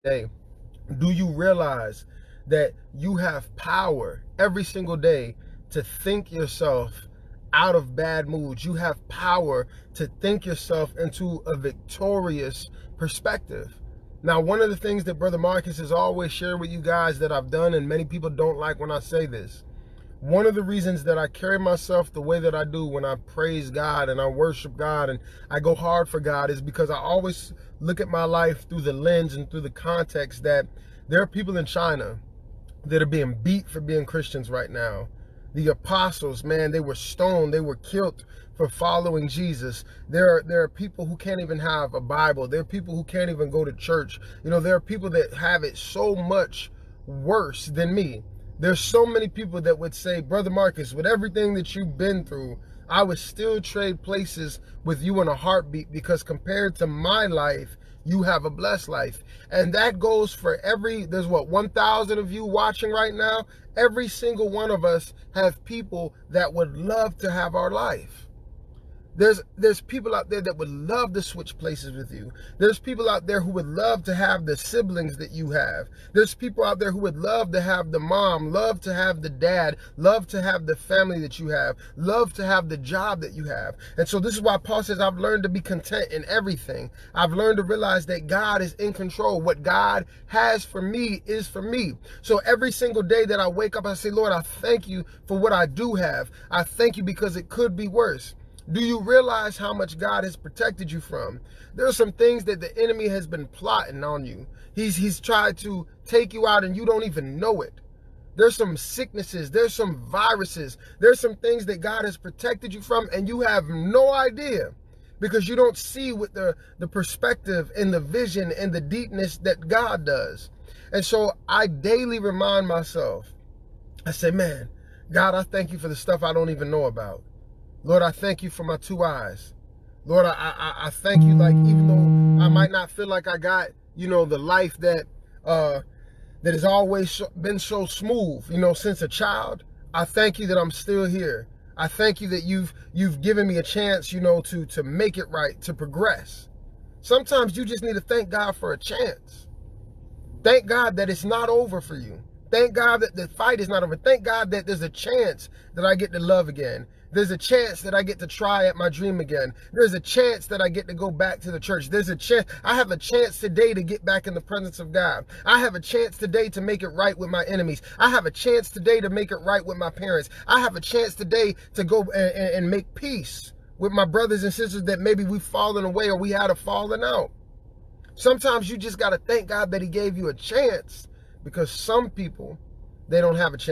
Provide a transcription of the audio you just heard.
day. Do you realize that you have power every single day to think yourself out of bad moods? You have power to think yourself into a victorious perspective. Now, one of the things that Brother Marcus has always shared with you guys that I've done, and many people don't like when I say this, one of the reasons that I carry myself the way that I do when I praise God and I worship God and I go hard for God is because I always look at my life through the lens and through the context that there are people in China that are being beat for being Christians right now. The apostles, man, they were stoned, they were killed for following Jesus. There are people who can't even have a Bible. There are people who can't even go to church. You know, there are people that have it so much worse than me. There's so many people that would say, Brother Marcus, with everything that you've been through, I would still trade places with you in a heartbeat, because compared to my life, you have a blessed life. And that goes for there's what, 1,000 of you watching right now? Every single one of us have people that would love to have our life. There's people out there that would love to switch places with you. There's people out there who would love to have the siblings that you have. There's people out there who would love to have the mom, love to have the dad, love to have the family that you have, love to have the job that you have. And so this is why Paul says, I've learned to be content in everything. I've learned to realize that God is in control. What God has for me is for me. So every single day that I wake up, I say, Lord, I thank you for what I do have. I thank you because it could be worse. Do you realize how much God has protected you from? There are some things that the enemy has been plotting on you. He's tried to take you out and you don't even know it. There's some sicknesses, there's some viruses, there's some things that God has protected you from and you have no idea, because you don't see with the perspective and the vision and the deepness that God does. And so I daily remind myself, I say, man, God, I thank you for the stuff I don't even know about. Lord, I thank you for my two eyes. Lord, I thank you, like, even though I might not feel like I got, the life that has always been so smooth, since a child, I thank you that I'm still here. I thank you that you've given me a chance, to make it right, to progress. Sometimes you just need to thank God for a chance. Thank God that it's not over for you. Thank God that the fight is not over. Thank God that there's a chance that I get to love again. There's a chance that I get to try at my dream again. There's a chance that I get to go back to the church. There's a chance. I have a chance today to get back in the presence of God. I have a chance today to make it right with my enemies. I have a chance today to make it right with my parents. I have a chance today to go and make peace with my brothers and sisters that maybe we've fallen away or we had a falling out. Sometimes you just got to thank God that he gave you a chance, because some people, they don't have a chance.